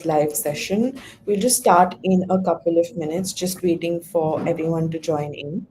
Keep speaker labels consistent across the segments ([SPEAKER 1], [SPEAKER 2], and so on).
[SPEAKER 1] live session. We'll just start in a couple of minutes, just waiting for everyone to join in.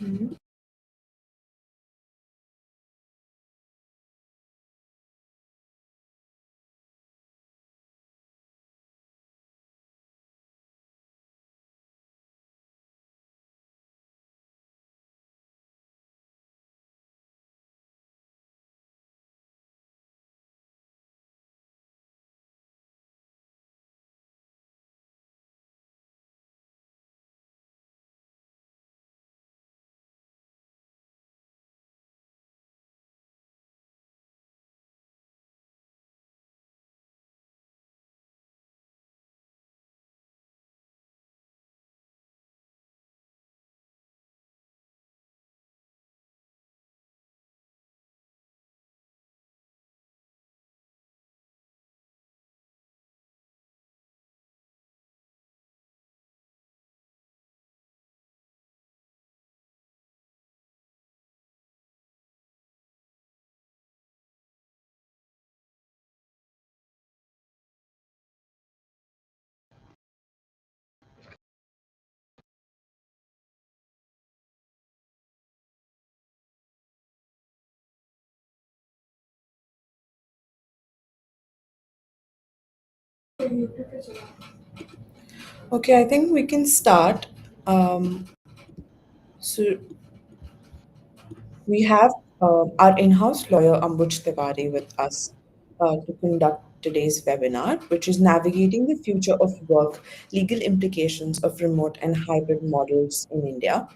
[SPEAKER 1] Mhm. Okay, I think we can start. Um, so we have our in-house lawyer Ambuj Tiwari with us to conduct today's webinar, which is navigating the future of work, legal implications of remote and hybrid models in India.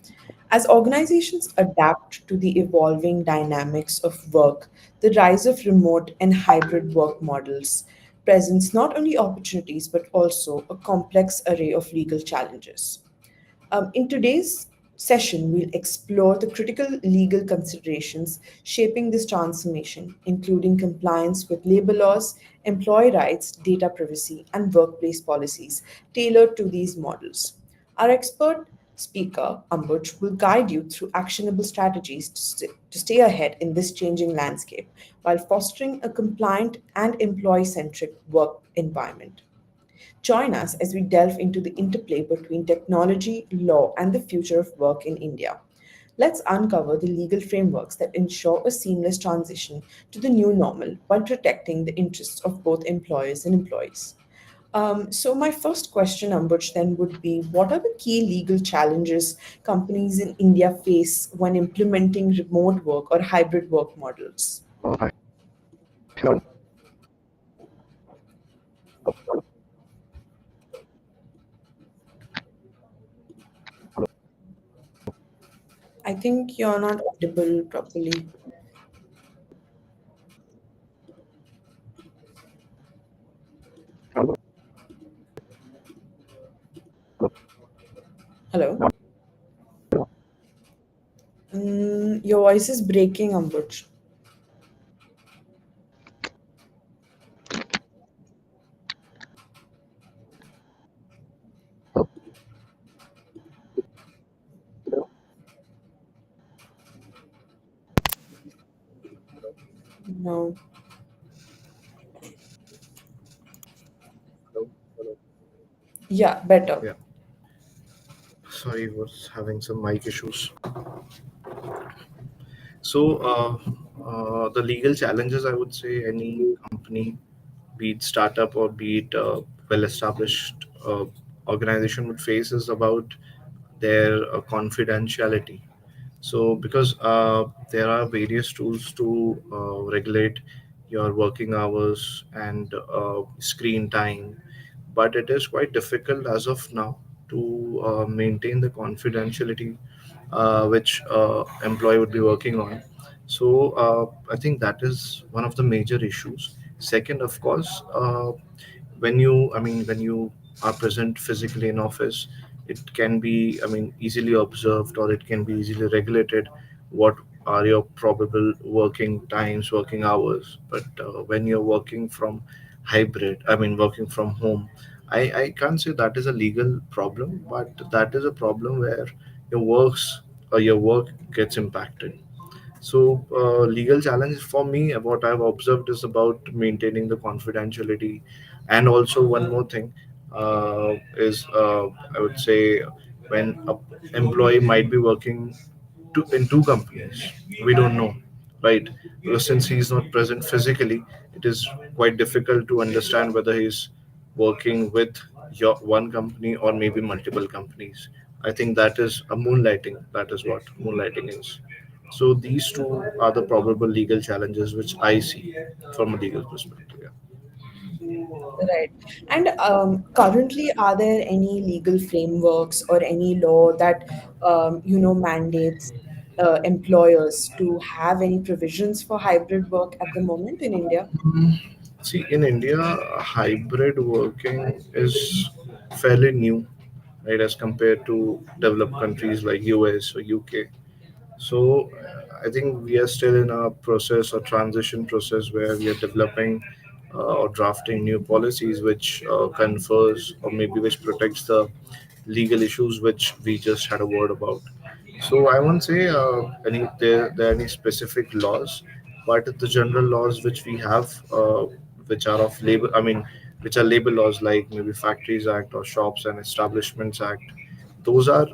[SPEAKER 1] As organizations adapt to the evolving dynamics of work, the rise of remote and hybrid work models presents not only opportunities but also a complex array of legal challenges. In today's session, we'll explore the critical legal considerations shaping this transformation, including compliance with labor laws, employee rights, data privacy, and workplace policies tailored to these models. Our expert speaker, Ambuj, will guide you through actionable strategies to stay ahead in this changing landscape while fostering a compliant and employee centric work environment. Join us as we delve into the interplay between technology, law, and the future of work in India. Let's uncover the legal frameworks that ensure a seamless transition to the new normal while protecting the interests of both employers and employees. So, my first question, Ambuj, then would be what are the key legal challenges companies in India face when implementing remote work or hybrid work models?
[SPEAKER 2] Hi. Hello.
[SPEAKER 1] I think you're not audible properly.
[SPEAKER 2] Hello.
[SPEAKER 1] Hello? Your voice is breaking, Ambuj. No.
[SPEAKER 2] Hello. Hello.
[SPEAKER 1] Yeah, better.
[SPEAKER 2] Yeah. Sorry, was having some mic issues. The legal challenges, I would say, any company, be it startup or be it well-established organization, would face is about their confidentiality. So, because there are various tools to regulate your working hours and screen time, but it is quite difficult as of now to maintain the confidentiality which employee would be working on. So, I think that is one of the major issues. Second, of course, when you are present physically in office, it can be, I mean, easily observed, or it can be easily regulated. What are your probable working times, working hours? But when you're working from hybrid, I mean, working from home, I can't say that is a legal problem, but that is a problem where your works your work gets impacted. So, legal challenge for me, what I've observed is about maintaining the confidentiality, and also one more thing is I would say when a employee might be working in two companies, we don't know, right? Because since he's not present physically, it is quite difficult to understand whether he's working with your one company or maybe multiple companies. I think that is a moonlighting. That is what moonlighting is. So these two are the probable legal challenges which I see from a legal perspective. Yeah.
[SPEAKER 1] Right. And currently, are there any legal frameworks or any law that, mandates employers to have any provisions for hybrid work at the moment in India?
[SPEAKER 2] See, in India, hybrid working is fairly new, right, as compared to developed countries like US or UK. So I think we are still in a process or transition process where we are developing or drafting new policies which confers or maybe which protects the legal issues which we just had a word about. So I won't say there are any specific laws, but the general laws which we have, which are of labor, I mean, which are labor laws like maybe Factories Act or Shops and Establishments Act. Those are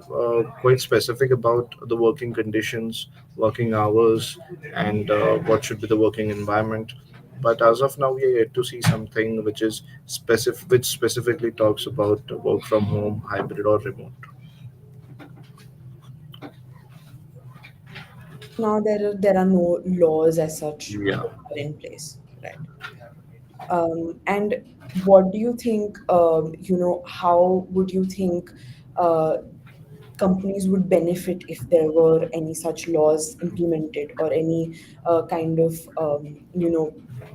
[SPEAKER 2] quite specific about the working conditions, working hours, and what should be the working environment. But as of now, we are yet to see something which is specific, which specifically talks about work from home, hybrid, or remote.
[SPEAKER 1] Now there are no laws as such
[SPEAKER 2] Yeah.
[SPEAKER 1] are in place, right? And what do you think? How would you think uh, companies would benefit if there were any such laws implemented or any kind of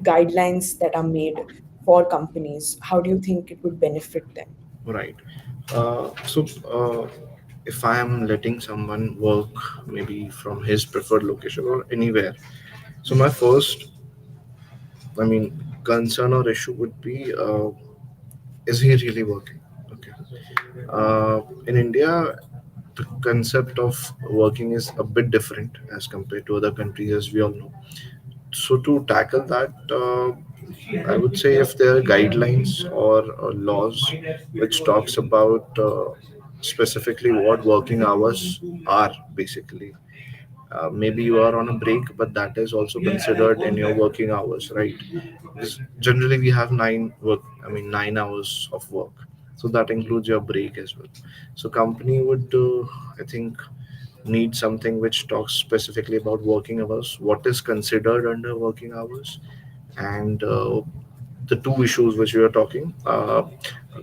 [SPEAKER 1] guidelines that are made for companies? How do you think it would benefit them?
[SPEAKER 2] Right. So, if I am letting someone work maybe from his preferred location or anywhere, so my first, I mean, concern or issue would be, is he really working? Okay. In India, the concept of working is a bit different as compared to other countries, as we all know. So, to tackle that, I would say if there are guidelines or laws which talks about specifically what working hours are basically. Maybe you are on a break, but that is also considered in your working hours, right? Because generally we have 9 hours of work, so that includes your break as well. So company would, I think, need something which talks specifically about working hours, what is considered under working hours, and the two issues which we are talking,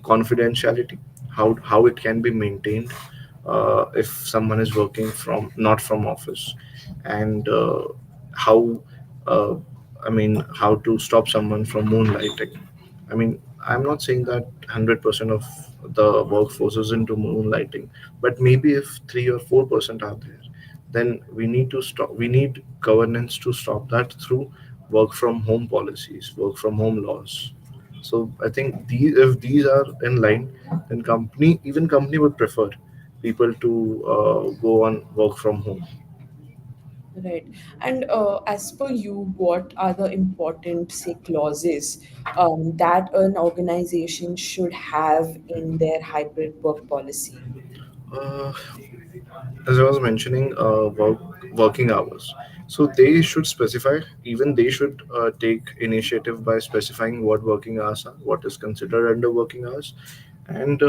[SPEAKER 2] confidentiality, how it can be maintained if someone is working from not from office, and how uh, I mean, how to stop someone from moonlighting. I mean, I'm not saying that 100% of the workforce is into moonlighting, but maybe if 3 or 4% are there, then we need to stop. We need governance to stop that through work from home policies, work from home laws. So I think if these are in line, then even company would prefer people to go on work from home.
[SPEAKER 1] Right. And as per you, what are the important, say, clauses that an organization should have in their hybrid work policy?
[SPEAKER 2] Uh, as I was mentioning, working hours. So they should specify, even they should take initiative by specifying what working hours are, what is considered under working hours. And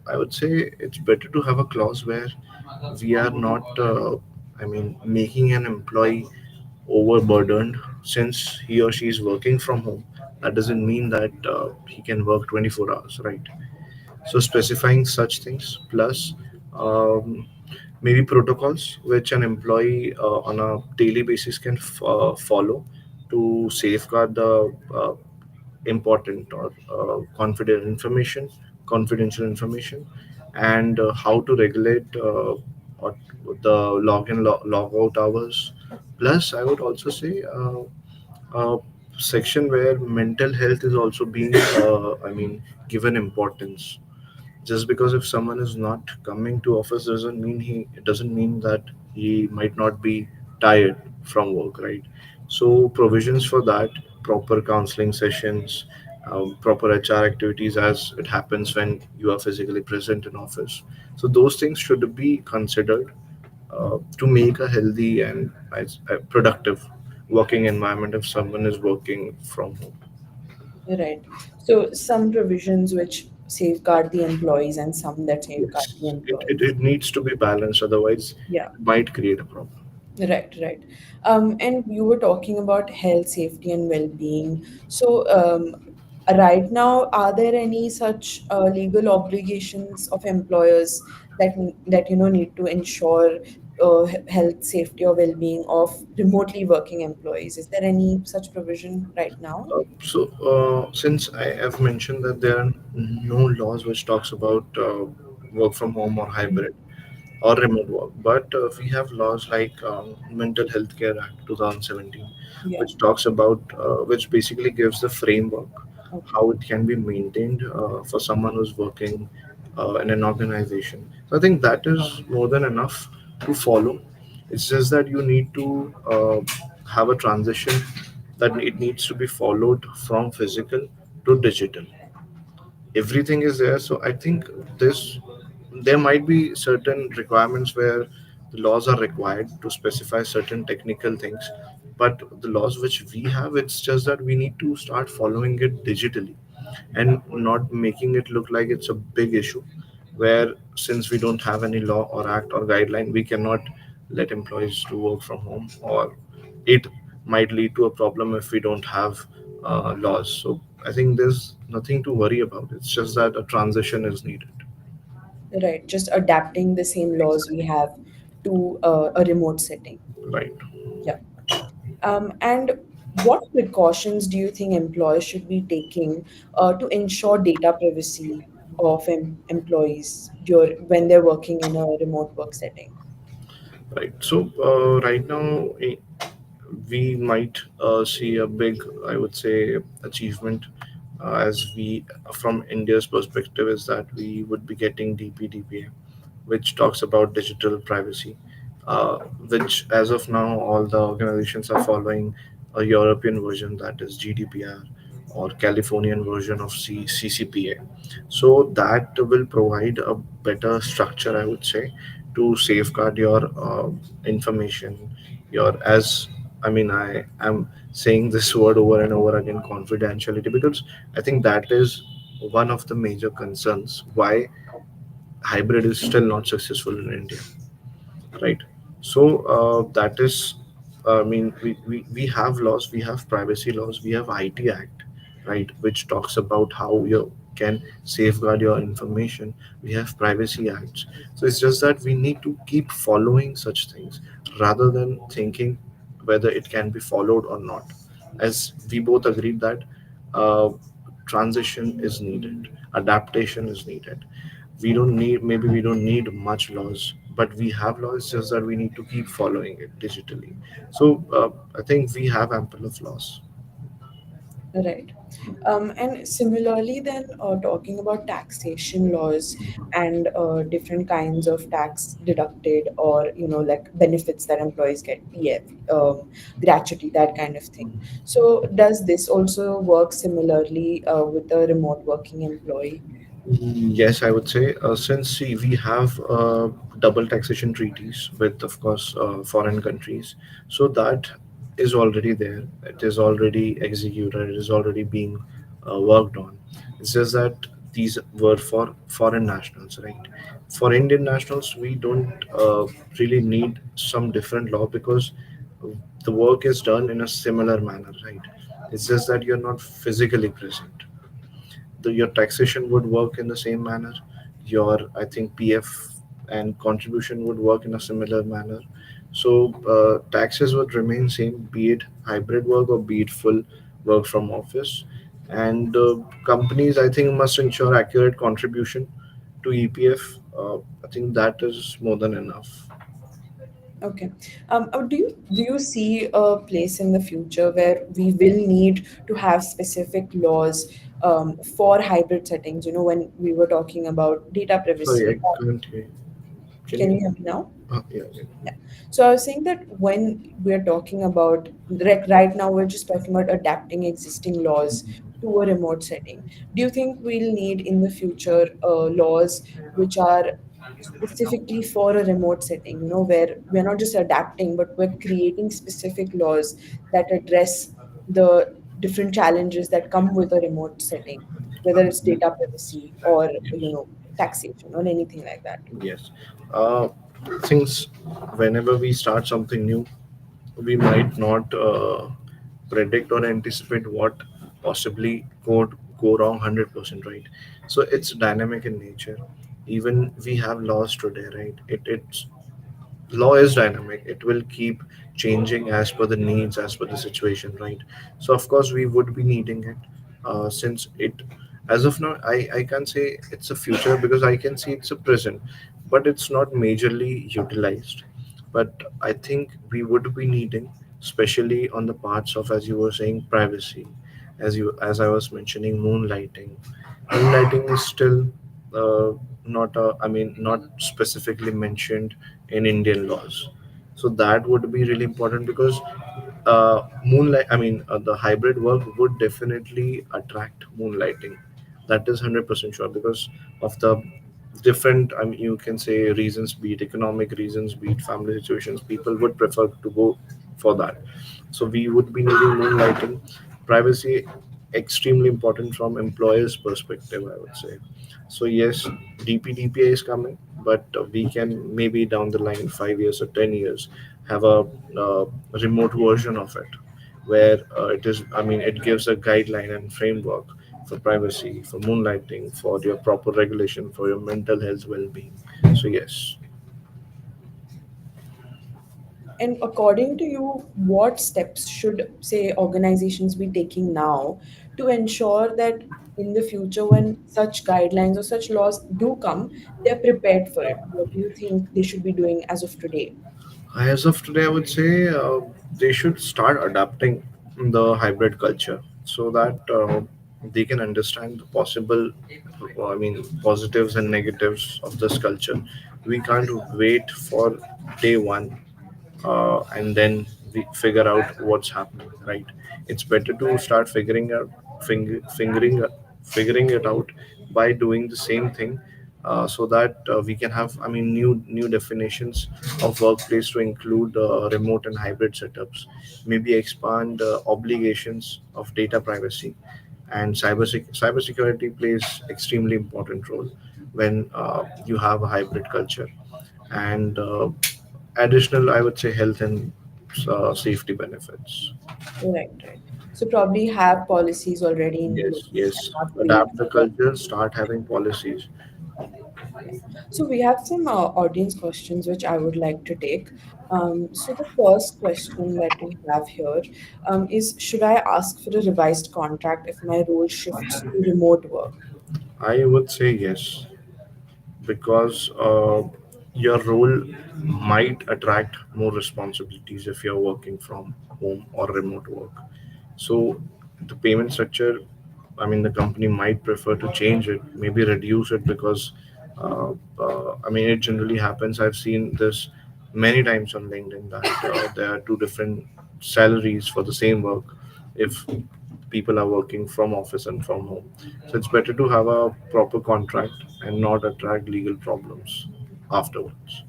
[SPEAKER 2] I would say it's better to have a clause where we are not, I mean, making an employee overburdened since he or she is working from home. That doesn't mean that he can work 24 hours, right? So specifying such things, plus um, maybe protocols which an employee on a daily basis can follow to safeguard the important or confidential information, confidential information, and how to regulate or the login log out hours. Plus, I would also say a section where mental health is also being, given importance. Just because if someone is not coming to office doesn't mean he it doesn't mean that he might not be tired from work, right? So provisions for that, proper counseling sessions, proper HR activities as it happens when you are physically present in office. So those things should be considered to make a healthy and productive working environment if someone is working from home.
[SPEAKER 1] Right. So some provisions which safeguard the employees and some that safeguard
[SPEAKER 2] Yes,
[SPEAKER 1] the
[SPEAKER 2] it
[SPEAKER 1] employees.
[SPEAKER 2] needs to be balanced, otherwise
[SPEAKER 1] Yeah.
[SPEAKER 2] it might create a problem.
[SPEAKER 1] Right, right. And you were talking about health, safety, and well-being. So, right now, are there any such legal obligations of employers that need to ensure health, safety, or well-being of remotely working employees? Is there any such provision right now?
[SPEAKER 2] Since I have mentioned that there are no laws which talks about work from home or hybrid or remote work, but we have laws like Mental Health Care Act 2017,
[SPEAKER 1] Yeah.
[SPEAKER 2] which talks about which basically gives the framework
[SPEAKER 1] Okay.
[SPEAKER 2] how it can be maintained for someone who's working in an organization. So I think that is more than enough to follow. It's just that you need to have a transition, that it needs to be followed from physical to digital. Everything is there, so I think this there might be certain requirements where the laws are required to specify certain technical things, but the laws which we have, it's just that we need to start following it digitally and not making it look like it's a big issue, where since we don't have any law or act or guideline, we cannot let employees to work from home, or it might lead to a problem if we don't have laws. So I think there's nothing to worry about. It's just that a transition is needed.
[SPEAKER 1] Right. Just adapting the same laws we have to a remote setting.
[SPEAKER 2] Right.
[SPEAKER 1] Yeah. And what precautions do you think employers should be taking to ensure data privacy of employees when they're working in a remote work setting?
[SPEAKER 2] Right. So right now we might see a big, I would say, achievement as we, from India's perspective, is that we would be getting DPDPA, which talks about digital privacy, uh, which as of now all the organizations are following a European version, that is GDPR, or Californian version of CCPA. So that will provide a better structure, I would say, to safeguard your information, your as I am saying this word over and over again, confidentiality, because I think that is one of the major concerns why hybrid is still not successful in India, right? So that is, we have laws, we have privacy laws, we have IT Act, right, which talks about how you can safeguard your information. We have privacy acts. So it's just that we need to keep following such things rather than thinking whether it can be followed or not. As we both agreed that uh, transition is needed, adaptation is needed. We don't need much laws, but we have laws, just that we need to keep following it digitally. So I think we have ample of laws.
[SPEAKER 1] Right. And similarly, then talking about taxation laws and different kinds of tax deducted or like benefits that employees get, PF, gratuity, that kind of thing. So does this also work similarly with a remote working employee?
[SPEAKER 2] Yes, I would say, since see, we have double taxation treaties with, of course, foreign countries, so that is already there. It is already executed. It is already being worked on. It's just that these were for foreign nationals, right? For Indian nationals, we don't really need some different law, because the work is done in a similar manner, right? It's just that you're not physically present. Your taxation would work in the same manner. Your, I think, PF and contribution would work in a similar manner. So taxes would remain same, be it hybrid work or be it full work from office. And companies, I think, must ensure accurate contribution to EPF. I think that is more than enough.
[SPEAKER 1] Okay. Do you see a place in the future where we will need to have specific laws for hybrid settings? When we were talking about data
[SPEAKER 2] Sorry,
[SPEAKER 1] privacy.
[SPEAKER 2] I can't hear you. Can
[SPEAKER 1] Can
[SPEAKER 2] you?
[SPEAKER 1] you hear me now?
[SPEAKER 2] Yeah, yeah.
[SPEAKER 1] Yeah. So I was saying that when we're talking about right now, we're just talking about adapting existing laws to a remote setting. Do you think we'll need in the future laws which are specifically for a remote setting, where we're not just adapting, but we're creating specific laws that address the different challenges that come with a remote setting, whether it's data privacy or, taxation or anything like that?
[SPEAKER 2] Yes. Uh, Things, whenever we start something new, we might not predict or anticipate what possibly could go wrong 100%, right? So it's dynamic in nature. Even we have laws today, right? It's law is dynamic. It will keep changing as per the needs, as per the situation, right? So of course we would be needing it, since it, as of now, I can't say it's a future because I can see it's a present, but it's not majorly utilized. But I think we would be needing, especially on the parts of, as you were saying, privacy, as I was mentioning, moonlighting. Moonlighting is still not I mean, not specifically mentioned in Indian laws. So that would be really important because moonlight. I mean, the hybrid work would definitely attract moonlighting. That is 100% sure because of the different. I mean, you can say reasons, be it economic reasons, be it family situations. People would prefer to go for that. So we would be needing moonlighting. Privacy, extremely important from employers' perspective, I would say. So yes, DPDPA is coming, but we can maybe down the line, 5 years or 10 years, have a uh, remote version of it, where it is. I mean, it gives a guideline and framework for privacy, for moonlighting, for your proper regulation, for your mental health well-being. So yes,
[SPEAKER 1] And according to you, what steps should, say, organizations be taking now to ensure that in the future, when such guidelines or such laws do come, they're prepared for it? What do you think they should be doing as of today?
[SPEAKER 2] as of today, I would say they should start adapting the hybrid culture so that they can understand the possible, I mean, positives and negatives of this culture. We can't wait for day one and then we figure out what's happening, right? It's better to start fing- fingering figuring it out by doing the same thing, so that we can have, I mean, new definitions of workplace to include remote and hybrid setups, maybe expand obligations of data privacy. And cybersecurity plays extremely important role when you have a hybrid culture. And additional, I would say, health and safety benefits.
[SPEAKER 1] Right, right. So probably have policies already in
[SPEAKER 2] Yes,
[SPEAKER 1] place and
[SPEAKER 2] yes.
[SPEAKER 1] not wait
[SPEAKER 2] Adapt the
[SPEAKER 1] for.
[SPEAKER 2] culture, start having policies.
[SPEAKER 1] So we have some audience questions which I would like to take. So the first question that we have here is, should I ask for a revised contract if my role shifts to remote work?
[SPEAKER 2] I would say yes, because your role might attract more responsibilities if you're working from home or remote work. So the payment structure, I mean, the company might prefer to change it, maybe reduce it because, I mean, it generally happens. I've seen this many times on LinkedIn that there are two different salaries for the same work if people are working from office and from home. So it's better to have a proper contract and not attract legal problems afterwards.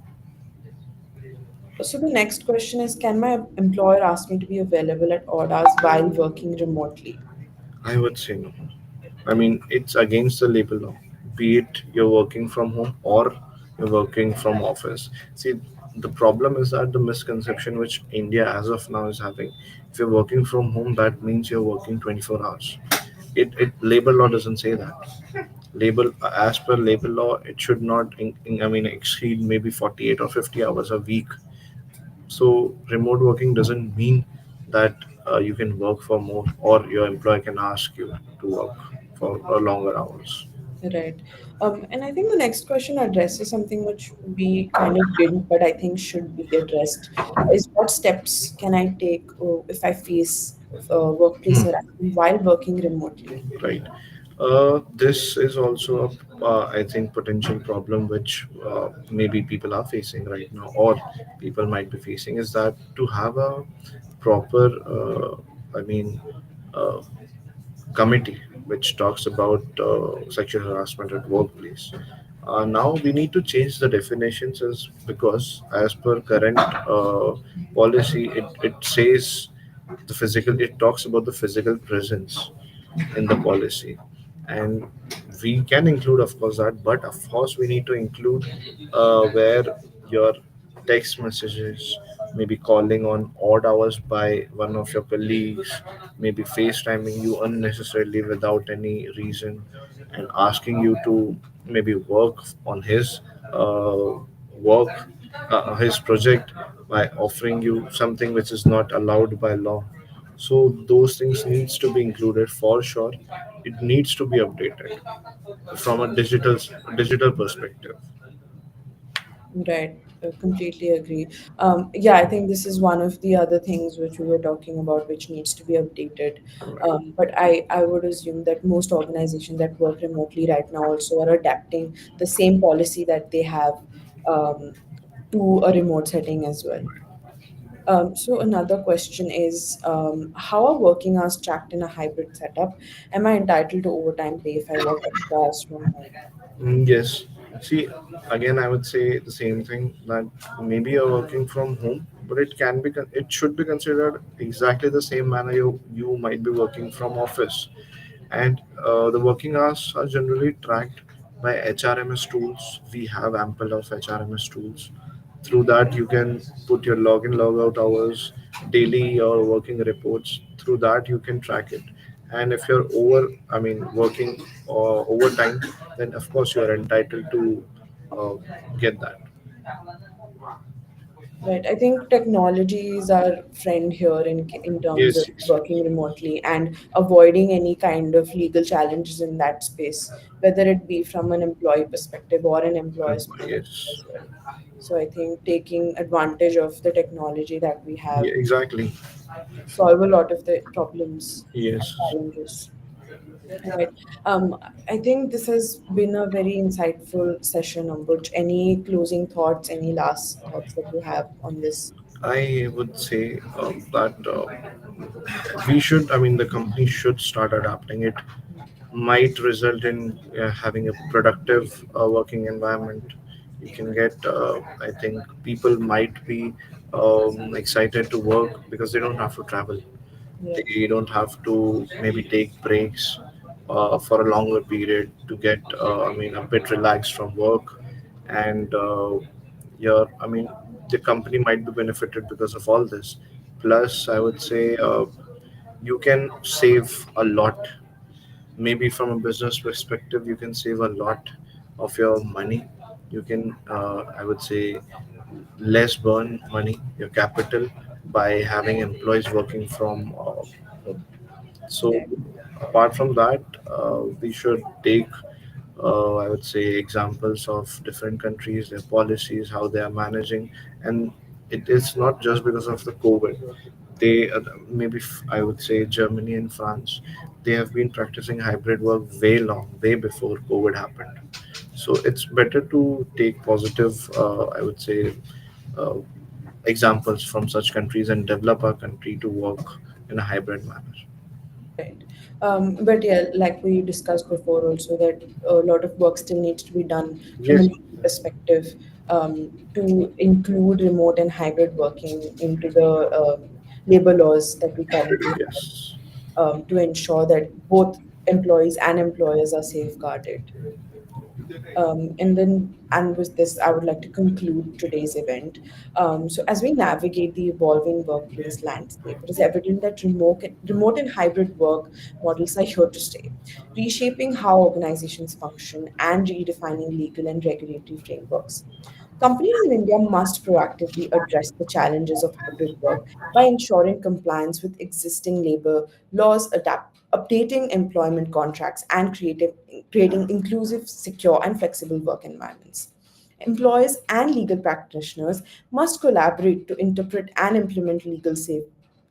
[SPEAKER 1] So the next question is, can my employer ask me to be available at odd hours while working remotely?
[SPEAKER 2] I would say no. I mean, it's against the labor law, be it you're working from home or you're working from office. See, the problem is that the misconception which India as of now is having, if you're working from home, that means you're working 24 hours. It labor law doesn't say that. Labor, as per labor law, it should not, I mean, exceed maybe 48 or 50 hours a week. So remote working doesn't mean that you can work for more, or your employer can ask you to work for longer hours.
[SPEAKER 1] Right. And I think the next question addresses something which we kind of didn't, but I think should be addressed, is what steps can I take if I face workplace harassment while working remotely?
[SPEAKER 2] Right. This is also a, I think, potential problem which maybe people are facing right now, or people might be facing, is that to have a proper, I mean, uh, committee which talks about sexual harassment at workplace. Now we need to change the definitions, as because as per current policy, it says the physical. It talks about the physical presence in the policy, and we can include, of course, that, but of course we need to include where your text messages, maybe calling on odd hours by one of your colleagues, maybe FaceTiming you unnecessarily without any reason, and asking you to maybe work on uh, work his project by offering you something which is not allowed by law. So those things needs to be included for sure. It needs to be updated from a digital perspective.
[SPEAKER 1] Right. Completely agree. Yeah, I think this is one of the other things which we were talking about, which needs to be updated.
[SPEAKER 2] Right.
[SPEAKER 1] But I would assume that most organizations that work remotely right now also are adapting the same policy that they have um, to a remote setting as well. So another question is, how are working hours tracked in a hybrid setup? Am I entitled to overtime pay if I work extra hours from home?
[SPEAKER 2] Yes. See, again, I would say the same thing, that maybe you're working from home, but it should be considered exactly the same manner you might be working from office. And the working hours are generally tracked by HRMS tools. We have ample of HRMS tools. Through that, you can put your login, logout hours, daily or working reports. Through that, you can track it. And if you're working overtime, then of course you are entitled to uh, get that.
[SPEAKER 1] Right. I think technology is our friend here in terms of
[SPEAKER 2] Yes, yes,
[SPEAKER 1] working remotely and avoiding any kind of legal challenges in that space, whether it be from an employee perspective or an employer's point of view
[SPEAKER 2] yes,
[SPEAKER 1] as well. So I think taking advantage of the technology that we have
[SPEAKER 2] yeah, exactly.
[SPEAKER 1] solve a lot of the problems and
[SPEAKER 2] Yes.
[SPEAKER 1] challenges. Right. Um, I think this has been a very insightful session, Ambuj. Any closing thoughts, any last thoughts that you have on this?
[SPEAKER 2] I would say that the company should start adapting it. Might result in having a productive working environment. You can get, I think, people might be excited to work because they don't have to travel.
[SPEAKER 1] Yeah.
[SPEAKER 2] They don't have to maybe take breaks for a longer period to get, a bit relaxed from work. And the company might be benefited because of all this. Plus, I would say you can save a lot. Maybe from a business perspective, you can save a lot of your money. You can, I would say, less burn money, your capital, by having employees working from home. So
[SPEAKER 1] Yeah.
[SPEAKER 2] apart from that, we should take, I would say, examples of different countries, their policies, how they are managing, and it is not just because of the COVID. They I would say Germany and France, they have been practicing hybrid work way long, way before COVID happened. So it's better to take positive, I would say, uh, examples from such countries and develop our country to work in a hybrid manner.
[SPEAKER 1] Right. But yeah, like we discussed before, also that a lot of work still needs to be done from a
[SPEAKER 2] Yes,
[SPEAKER 1] legal perspective to include remote and hybrid working into the labor laws that we currently have
[SPEAKER 2] yes.
[SPEAKER 1] to ensure that both employees and employers are safeguarded. And with this, I would like to conclude today's event. So, as we navigate the evolving workplace landscape, it is evident that remote and hybrid work models are here to stay, reshaping how organizations function and redefining legal and regulatory frameworks. Companies in India must proactively address the challenges of hybrid work by ensuring compliance with existing labor laws, updating employment contracts, and creating inclusive, secure, and flexible work environments. Employers and legal practitioners must collaborate to interpret and implement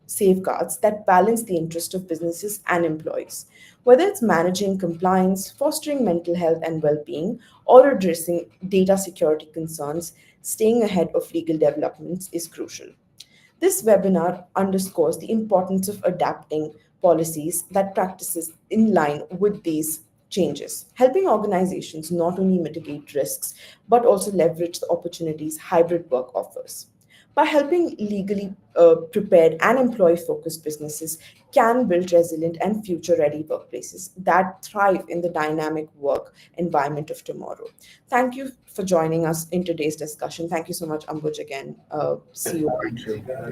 [SPEAKER 1] safeguards that balance the interest of businesses and employees. Whether it's managing compliance, fostering mental health and well being, or addressing data security concerns, staying ahead of legal developments is crucial. This webinar underscores the importance of adapting policies that practices in line with these changes, helping organizations not only mitigate risks but also leverage the opportunities hybrid work offers. By helping legally prepared and employee focused businesses can build resilient and future ready workplaces that thrive in the dynamic work environment of tomorrow. Thank you for joining us in today's discussion. Thank you so much, Ambuj, again. See you.
[SPEAKER 2] Thank you. Yeah.